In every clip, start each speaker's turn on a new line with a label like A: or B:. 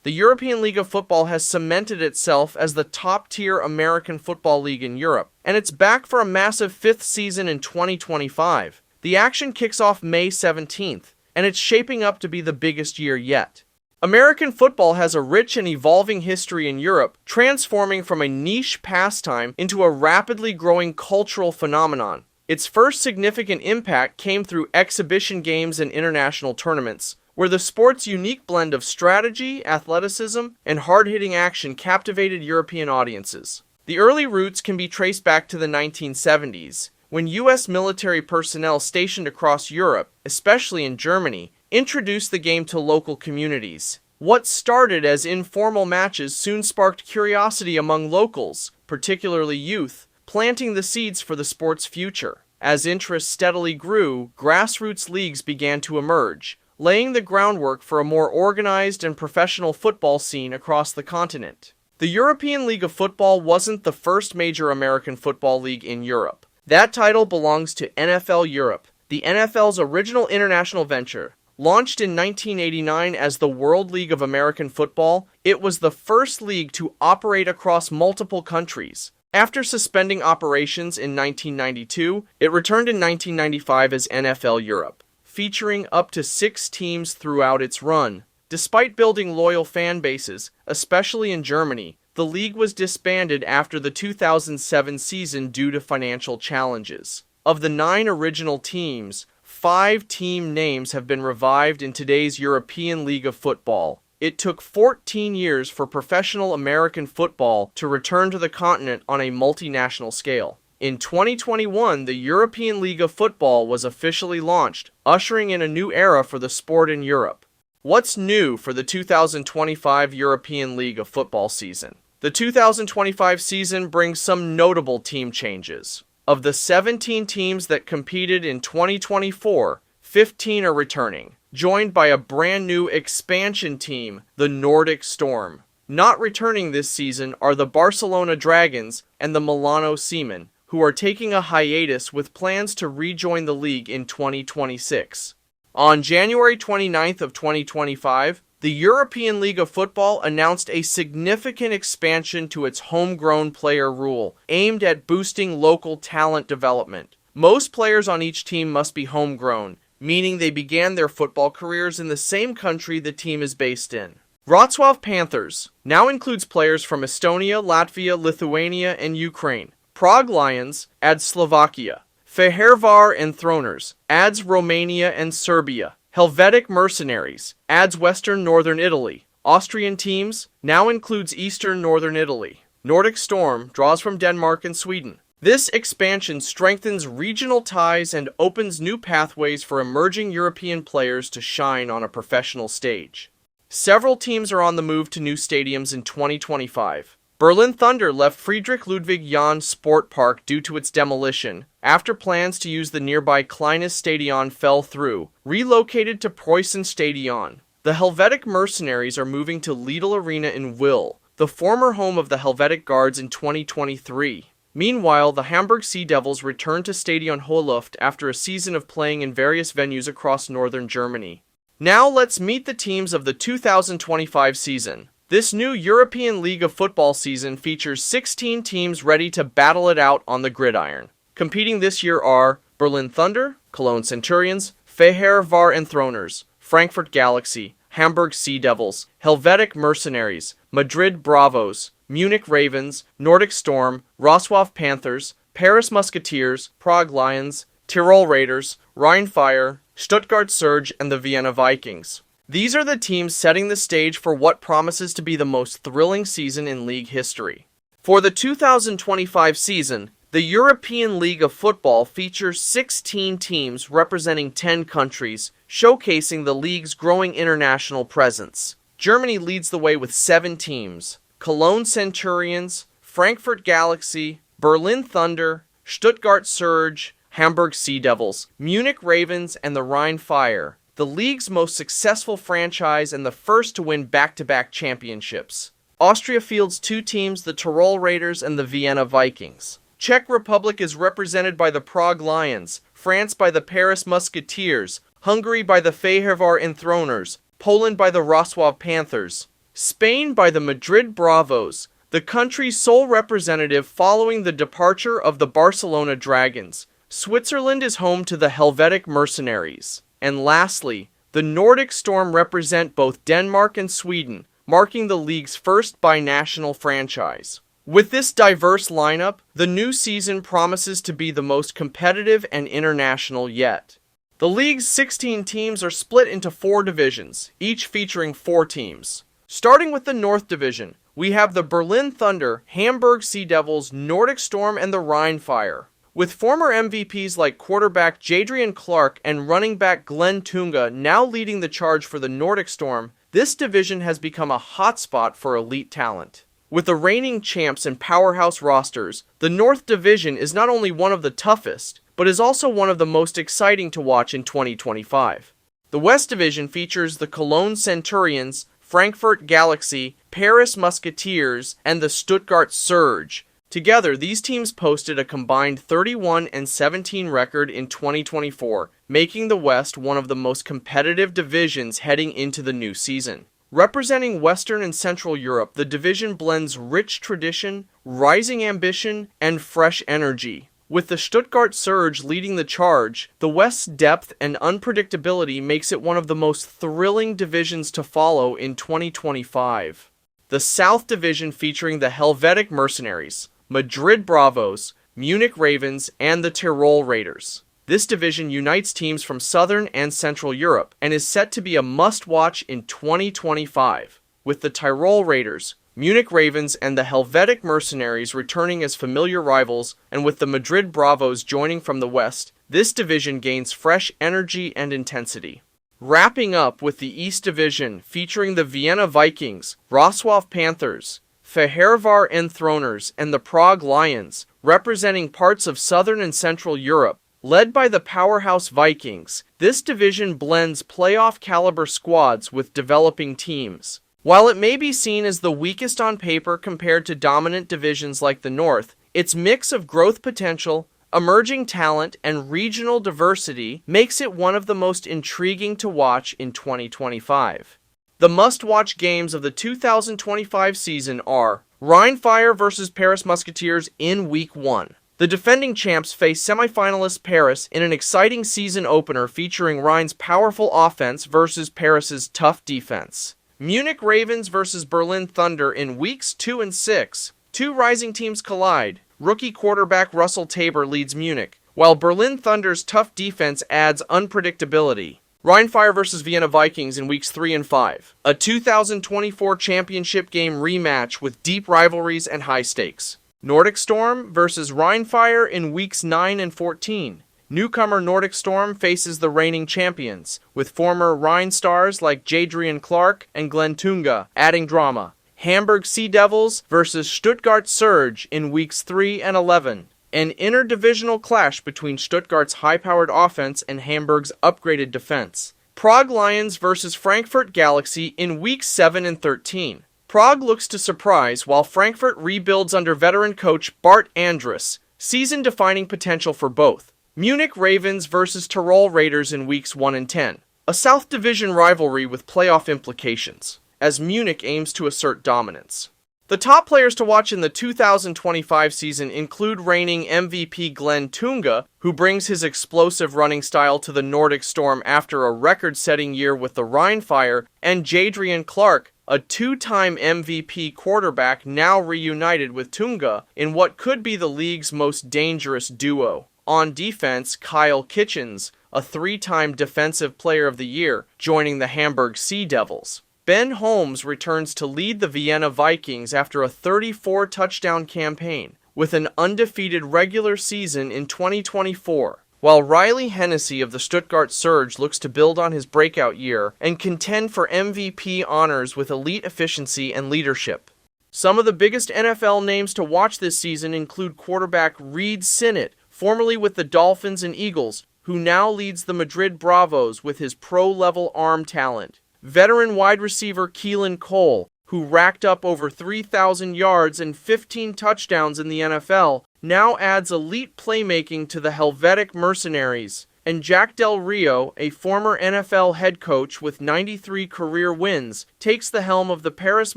A: The European League of Football has cemented itself as the top-tier American football league in Europe, and it's back for a massive fifth season in 2025. The action kicks off May 17th, and it's shaping up to be the biggest year yet. American football has a rich and evolving history in Europe, transforming from a niche pastime into a rapidly growing cultural phenomenon. Its first significant impact came through exhibition games and international tournaments, where the sport's unique blend of strategy, athleticism, and hard-hitting action captivated European audiences. The early roots can be traced back to the 1970s, when U.S. military personnel stationed across Europe, especially in Germany, introduced the game to local communities. What started as informal matches soon sparked curiosity among locals, particularly youth, planting the seeds for the sport's future. As interest steadily grew, grassroots leagues began to emerge, laying the groundwork for a more organized and professional football scene across the continent. The European League of Football wasn't the first major American football league in Europe. That title belongs to NFL Europe, the NFL's original international venture. Launched in 1989 as the World League of American Football, it was the first league to operate across multiple countries. After suspending operations in 1992, it returned in 1995 as NFL Europe, featuring up to 6 teams throughout its run. Despite building loyal fan bases, especially in Germany, the league was disbanded after the 2007 season due to financial challenges. Of the 9 original teams, 5 team names have been revived in today's European League of Football. It took 14 years for professional American football to return to the continent on a multinational scale. In 2021, the European League of Football was officially launched, ushering in a new era for the sport in Europe. What's new for the 2025 European League of Football season? The 2025 season brings some notable team changes. Of the 17 teams that competed in 2024, 15 are returning, joined by a brand new expansion team, the Nordic Storm. Not returning this season are the Barcelona Dragons and the Milano Seamen, who are taking a hiatus with plans to rejoin the league in 2026. On January 29th of 2025, the European League of Football announced a significant expansion to its homegrown player rule, aimed at boosting local talent development. Most players on each team must be homegrown, meaning they began their football careers in the same country the team is based in. Wrocław Panthers now includes players from Estonia, Latvia, Lithuania, and Ukraine. Prague Lions adds Slovakia. Fehérvár Enthroners adds Romania and Serbia. Helvetic Mercenaries adds Western Northern Italy. Austrian teams now includes Eastern Northern Italy. Nordic Storm draws from Denmark and Sweden. This expansion strengthens regional ties and opens new pathways for emerging European players to shine on a professional stage. Several teams are on the move to new stadiums in 2025. Berlin Thunder left Friedrich Ludwig Jahn Sport Park due to its demolition, after plans to use the nearby Kleines Stadion fell through, relocated to Preußen Stadion. The Helvetic Mercenaries are moving to Lidl Arena in Wil, the former home of the Helvetic Guards, in 2023. Meanwhile, the Hamburg Sea Devils returned to Stadion Hohluft after a season of playing in various venues across northern Germany. Now let's meet the teams of the 2025 season. This new European League of Football season features 16 teams ready to battle it out on the gridiron. Competing this year are Berlin Thunder, Cologne Centurions, Fehérvár Enthroners, Frankfurt Galaxy, Hamburg Sea Devils, Helvetic Mercenaries, Madrid Bravos, Munich Ravens, Nordic Storm, Wrocław Panthers, Paris Musketeers, Prague Lions, Tyrol Raiders, Rhine Fire, Stuttgart Surge, and the Vienna Vikings. These are the teams setting the stage for what promises to be the most thrilling season in league history. For the 2025 season, the European League of Football features 16 teams representing 10 countries, showcasing the league's growing international presence. Germany leads the way with 7 teams: Cologne Centurions, Frankfurt Galaxy, Berlin Thunder, Stuttgart Surge, Hamburg Sea Devils, Munich Ravens, and the Rhine Fire, the league's most successful franchise and the first to win back-to-back championships. Austria fields 2 teams, the Tyrol Raiders and the Vienna Vikings. Czech Republic is represented by the Prague Lions, France by the Paris Musketeers, Hungary by the Fehérvár Enthroners, Poland by the Wrocław Panthers. Spain by the Madrid Bravos, the country's sole representative following the departure of the Barcelona Dragons. Switzerland is home to the Helvetic Mercenaries. And lastly, the Nordic Storm represent both Denmark and Sweden, marking the league's first binational franchise. With this diverse lineup, the new season promises to be the most competitive and international yet. The league's 16 teams are split into 4 divisions, each featuring 4 teams. Starting with the North Division, we have the Berlin Thunder, Hamburg Sea Devils, Nordic Storm, and the Rhein Fire. With former MVPs like quarterback Jadrian Clark and running back Glenn Tunga now leading the charge for the Nordic Storm, this division has become a hotspot for elite talent. With the reigning champs and powerhouse rosters, the North Division is not only one of the toughest, but is also one of the most exciting to watch in 2025. The West Division features the Cologne Centurions, Frankfurt Galaxy, Paris Musketeers, and the Stuttgart Surge. Together, these teams posted a combined 31-17 record in 2024, making the West one of the most competitive divisions heading into the new season. Representing Western and Central Europe, the division blends rich tradition, rising ambition, and fresh energy. With the Stuttgart Surge leading the charge, the West's depth and unpredictability makes it one of the most thrilling divisions to follow in 2025. The South Division featuring the Helvetic Mercenaries, Madrid Bravos, Munich Ravens, and the Tyrol Raiders. This division unites teams from Southern and Central Europe and is set to be a must-watch in 2025, with the Tyrol Raiders, Munich Ravens, and the Helvetic Mercenaries returning as familiar rivals, and with the Madrid Bravos joining from the West. This division gains fresh energy and intensity. Wrapping up with the East Division featuring the Vienna Vikings, Wrocław Panthers, Fehervar Enthroners, and the Prague Lions, representing parts of Southern and Central Europe. Led by the powerhouse Vikings, this division blends playoff-caliber squads with developing teams. While it may be seen as the weakest on paper compared to dominant divisions like the North, its mix of growth potential, emerging talent, and regional diversity makes it one of the most intriguing to watch in 2025. The must-watch games of the 2025 season are Rhein Fire vs. Paris Musketeers in Week 1. The defending champs face semifinalist Paris in an exciting season opener featuring Rhein's powerful offense versus Paris's tough defense. Munich Ravens vs. Berlin Thunder in Weeks 2 and 6. 2 rising teams collide. Rookie quarterback Russell Tabor leads Munich, while Berlin Thunder's tough defense adds unpredictability. Rhein Fire vs. Vienna Vikings in Weeks 3 and 5. A 2024 championship game rematch with deep rivalries and high stakes. Nordic Storm vs. Rhein Fire in Weeks 9 and 14. Newcomer Nordic Storm faces the reigning champions, with former Rhein stars like Jadrian Clark and Glenn Tunga adding drama. Hamburg Sea Devils vs. Stuttgart Surge in Weeks 3 and 11. An interdivisional clash between Stuttgart's high-powered offense and Hamburg's upgraded defense. Prague Lions vs. Frankfurt Galaxy in Weeks 7 and 13. Prague looks to surprise while Frankfurt rebuilds under veteran coach Bart Andrus, season-defining potential for both. Munich Ravens vs. Tyrol Raiders in Weeks 1 and 10. A South Division rivalry with playoff implications, as Munich aims to assert dominance. The top players to watch in the 2025 season include reigning MVP Glenn Tunga, who brings his explosive running style to the Nordic Storm after a record-setting year with the Rhein Fire, and Jadrian Clark, a 2-time MVP quarterback now reunited with Tunga in what could be the league's most dangerous duo. On defense, Kyle Kitchens, a 3-time Defensive Player of the Year, joining the Hamburg Sea Devils. Ben Holmes returns to lead the Vienna Vikings after a 34-touchdown campaign, with an undefeated regular season in 2024, while Riley Hennessy of the Stuttgart Surge looks to build on his breakout year and contend for MVP honors with elite efficiency and leadership. Some of the biggest NFL names to watch this season include quarterback Reid Sinnett, formerly with the Dolphins and Eagles, who now leads the Madrid Bravos with his pro-level arm talent. Veteran wide receiver Keelan Cole, who racked up over 3,000 yards and 15 touchdowns in the NFL, now adds elite playmaking to the Helvetic Mercenaries. and Jack Del Rio, a former NFL head coach with 93 career wins, takes the helm of the Paris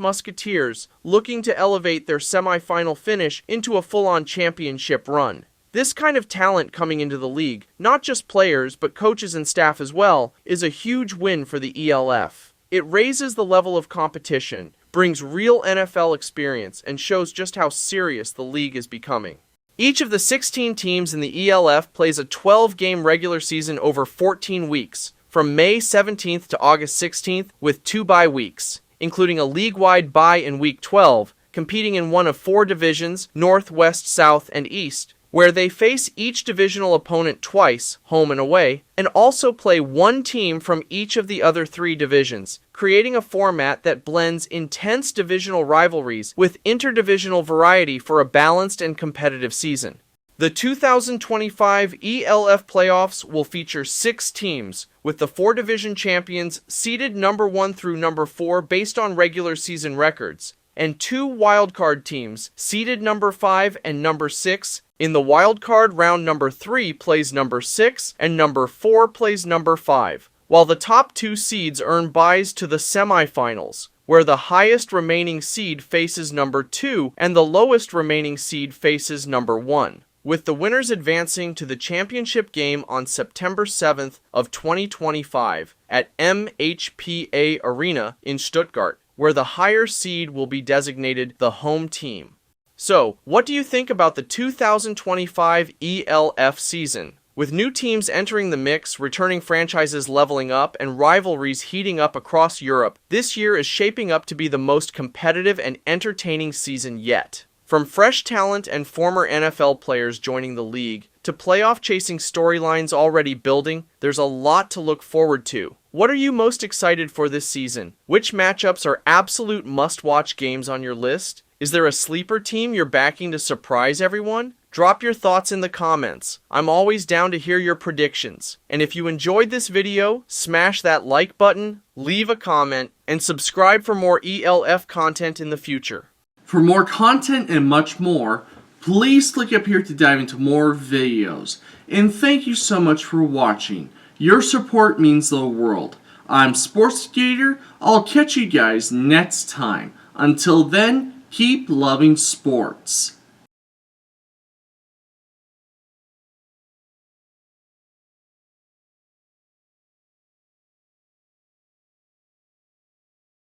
A: Musketeers, looking to elevate their semifinal finish into a full-on championship run. This kind of talent coming into the league, not just players but coaches and staff as well, is a huge win for the ELF. It raises the level of competition, brings real NFL experience, and shows just how serious the league is becoming. Each of the 16 teams in the ELF plays a 12-game regular season over 14 weeks, from May 17th to August 16th, with 2 bye weeks, including a league-wide bye in Week 12, competing in one of 4 divisions, North, West, South, and East, where they face each divisional opponent twice, home and away, and also play one team from each of the other 3 divisions, creating a format that blends intense divisional rivalries with interdivisional variety for a balanced and competitive season. The 2025 ELF playoffs will feature 6 teams, with the 4 division champions seeded number 1 through number 4 based on regular season records, and 2 wildcard teams seeded number 5 and number 6. In the wildcard round, number 3 plays number 6 and number 4 plays number 5, while the top 2 seeds earn byes to the semifinals, where the highest remaining seed faces number 2 and the lowest remaining seed faces number 1, with the winners advancing to the championship game on September 7th of 2025 at MHPA Arena in Stuttgart, where the higher seed will be designated the home team. So, what do you think about the 2025 ELF season? With new teams entering the mix, returning franchises leveling up, and rivalries heating up across Europe, this year is shaping up to be the most competitive and entertaining season yet. From fresh talent and former NFL players joining the league, to playoff-chasing storylines already building, there's a lot to look forward to. What are you most excited for this season? Which matchups are absolute must-watch games on your list? Is there a sleeper team you're backing to surprise everyone? Drop your thoughts in the comments. I'm always down to hear your predictions. And if you enjoyed this video, smash that like button, leave a comment, and subscribe for more ELF content in the future.
B: For more content and much more, please click up here to dive into more videos. And thank you so much for watching. Your support means the world. I'm Sportsgator. I'll catch you guys next time. Until then, keep loving sports.